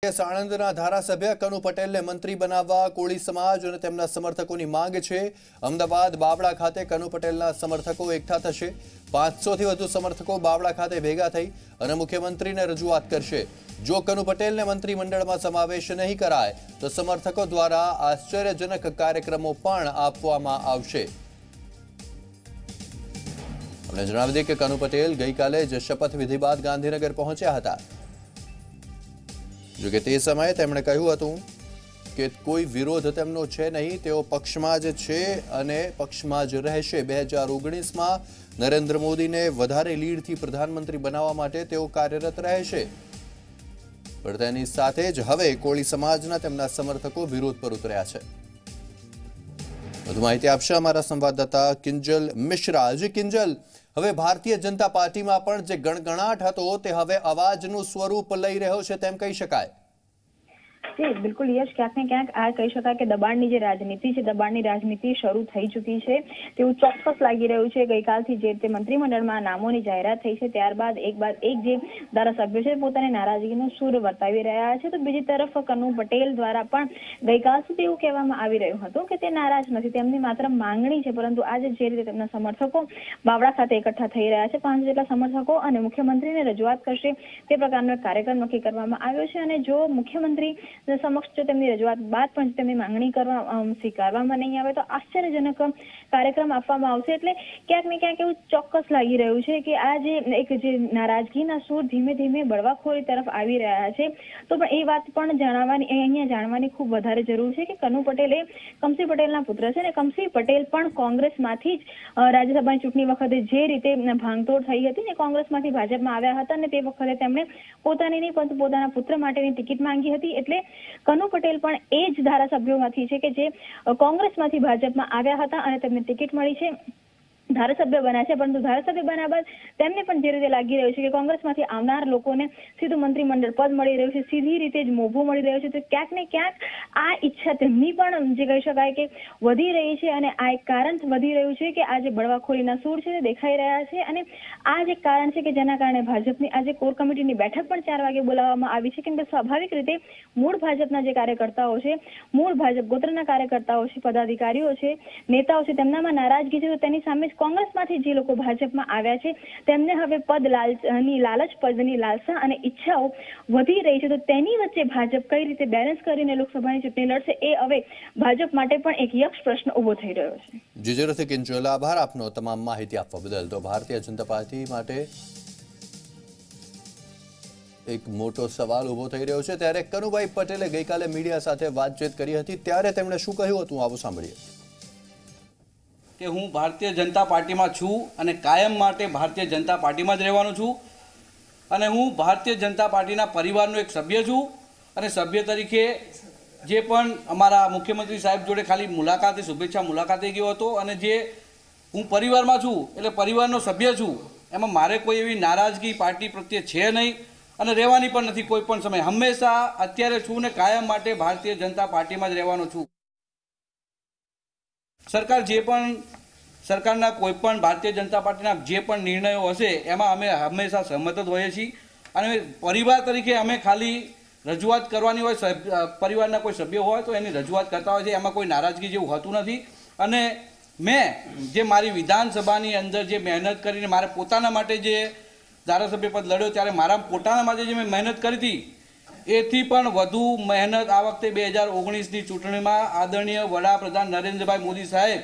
સાણંદના ધારાસભ્ય કનુ પટેલને મંત્રી બનાવવા કોળી સમાજ અને તેમના સમર્થકોની માંગ છે। અમદાવાદ બાવળા ખાતે કનુ પટેલના સમર્થકો એકઠા થશે। 500 થી વધુ સમર્થકો બાવળા ખાતે ભેગા થઈ અને મુખ્યમંત્રીને રજૂઆત કરશે। જો કનુ પટેલને મંત્રીમંડળમાં સમાવેશ નહીં કરાય તો સમર્થકો દ્વારા આશ્ચર્યજનક કાર્યક્રમો પણ આપવામાં આવશે। આપણે જણાવી દઈએ કે કનુ પટેલ ગઈકાલે જ શપથવિધિ બાદ ગાંધીનગર પહોંચ્યા હતા। જો કે તે સમયે તેમણે કહ્યું હતું કે કોઈ વિરોધ તેમનો છે નહીં, તેઓ પક્ષમાં જ છે અને પક્ષમાં જ રહેશે। 2019માં નરેન્દ્ર મોદીને વધારે લીડથી પ્રધાનમંત્રી બનાવવા માટે તેઓ કાર્યરત રહેશે, પણ તેની સાથે જ હવે કોળી સમાજના તેમના સમર્થકો વિરોધ પર ઉતર્યા છે। વધુ માહિતી આપશે અમારા સંવાદદાતા કિંજલ મિશ્રા। જે કિંજલ, હવે ભારતીય જનતા પાર્ટીમાં પણ જે ગણગણાટ હતો તે હવે અવાજનું સ્વરૂપ લઈ રહ્યો છે તેમ કહી શકાય। जी बिल्कुल यश, क्या आ कही शकाय के दबाणनी जे राजनीति है, दबाणनी राजनीति शुरू थई चूकी है तेवुं चोक्कस लागी रह्युं छे। गईकालथी जे ते मंत्रीमंडळमां नामोनी जाहेरात थई छे त्यारबाद एक बाद एक जे धारासभ्यो छे पोतानी नाराजगीनो सूर वर्तावी रह्या छे। तो बीजी तरफ कनુ पटेल द्वारा पण गईकाल सुधी एवुं कहेवामां आवी रह्युं हतुं के ते नाराज नथी, तेमनी मात्र मांगणी छे, परंतु आज जे रीते तेमना समर्थको बावड़ा खाते एकठा थई रह्या छे, 5 जेटला समर्थको અને મુખ્યમંત્રીને રજૂઆત કરશે તે પ્રકારનો કાર્યક્રમ નક્કી કરવામાં આવ્યો છે। અને જો મુખ્યમંત્રી સમક્ષ જો તેમની રજૂઆત બાદ પણ તેમની માંગણી કરવા સ્વીકારવામાં નહીં આવે તો આશ્ચર્યજનક કાર્યક્રમ આપવામાં આવશે। એટલે ક્યાંક ને ક્યાંક એવું ચોક્કસ લાગી રહ્યું છે કે આ જે એક જે નારાજગીના સૂર ધીમે ધીમે બળવાખોરી તરફ આવી રહ્યા છે, તો પણ એ વાત પણ અહીંયા જાણવાની ખૂબ વધારે જરૂર છે કે કનુ પટેલ એ કમસી પટેલના પુત્ર છે અને કમસી પટેલ પણ કોંગ્રેસમાંથી જ રાજ્યસભાની ચૂંટણી વખતે જે રીતે ભાંગતોડ થઈ હતી ને કોંગ્રેસમાંથી ભાજપમાં આવ્યા હતા અને તે વખતે તેમણે પોતાની નહીં પરંતુ પોતાના પુત્ર માટેની ટિકિટ માંગી હતી। એટલે કનુ પટેલ પણ એ જ ધારાસભ્યોમાંથી છે કે જે કોંગ્રેસમાંથી ભાજપમાં આવ્યા હતા અને તેમને ટિકિટ મળી છે, ધારાસભ્ય બન્યા છે, પરંતુ ધારાસભ્ય બન્યા બાદ તેમને પણ જે રીતે લાગી રહ્યું છે કે કોંગ્રેસમાંથી આવનાર લોકોને સીધું મંત્રીમંડળ પદ મળી રહ્યું છે, સીધી રીતે જ મોભું મળી રહ્યું છે, તો ક્યાંક ને ક્યાંક આ ઈચ્છા તેમની પણ જે કહી શકાય કે વધી રહી છે અને આ એક કારણ વધી રહ્યું છે કે આ જે બળવાખોરીના સૂર છે તે દેખાઈ રહ્યા છે। અને આ જ એક કારણ છે કે જેના કારણે ભાજપની આજે કોર કમિટીની બેઠક પણ 4 વાગે બોલાવવામાં આવી છે, કેમ કે સ્વાભાવિક રીતે મૂળ ભાજપના જે કાર્યકર્તાઓ છે, મૂળ ભાજપ ગોત્રના કાર્યકર્તાઓ છે, પદાધિકારીઓ છે, નેતાઓ છે, તેમનામાં નારાજગી છે, તો તેની સામે કોંગ્રેસમાંથી જે લોકો ભાજપમાં આવ્યા છે તેમને હવે પદ લાલચ પદની લાલસા અને ઈચ્છાઓ વધી રહી છે, તો તેની વચ્ચે ભાજપ કઈ રીતે બેલેન્સ કરીને લોકસભાની ચૂંટણી લડશે એ હવે ભાજપ માટે પણ એક યક્ષ પ્રશ્ન ઉભો થઈ રહ્યો છે। જી જરૂરથી કિંજલ, આભાર આપનો તમામ માહિતી આપવા બદલ। તો ભારતીય જનતા પાર્ટી માટે એક મોટો સવાલ ઉભો થઈ રહ્યો છે, ત્યારે કનુભાઈ પટેલે ગઈકાલે મીડિયા સાથે વાતચીત કરી હતી, ત્યારે તેમણે શું કહ્યું હતું આવો સાંભળીએ। કે હું ભારતીય જનતા પાર્ટીમાં છું અને કાયમ માટે ભારતીય જનતા પાર્ટીમાં જ રહેવાનો છું અને હું ભારતીય જનતા પાર્ટીના પરિવારનો એક સભ્ય છું અને સભ્ય તરીકે જે પણ અમારા મુખ્યમંત્રી સાહેબ જોડે ખાલી મુલાકાતે શુભેચ્છા મુલાકાતે ગયો હતો અને જે હું પરિવારમાં છું એટલે પરિવારનો સભ્ય છું, એમાં મારે કોઈ એવી નારાજગી પાર્ટી પ્રત્યે છે નહીં અને રહેવાની પણ નથી કોઈ પણ સમય। હંમેશા અત્યારે છું ને કાયમ માટે ભારતીય જનતા પાર્ટીમાં જ રહેવાનો છું। સરકાર જે પણ સરકારના કોઈ પણ ભારતીય જનતા પાર્ટીના જે પણ નિર્ણયો હશે એમાં અમે હંમેશા સહમત જ હોઈએ છીએ અને પરિવાર તરીકે અમે ખાલી રજૂઆત કરવાની હોય, પરિવારના કોઈ સભ્ય હોય તો એની રજૂઆત કરતા હોય છે, એમાં કોઈ નારાજગી જેવું હોતું નથી। અને મેં જે મારી વિધાનસભાની અંદર જે મહેનત કરીને મારે પોતાના માટે જે ધારાસભ્ય પદ લડ્યો ત્યારે મારા પોતાના માટે જે મેં મહેનત કરી હતી એથી પણ વધુ મહેનત આ વખતે 2019ની ચૂંટણીમાં આદરણીય વડાપ્રધાન નરેન્દ્રભાઈ મોદી સાહેબ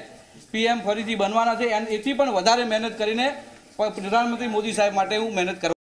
PM ફરીથી બનવાના છે, એથી પણ વધારે મહેનત કરીને પ્રધાનમંત્રી મોદી સાહેબ માટે હું મહેનત કરવા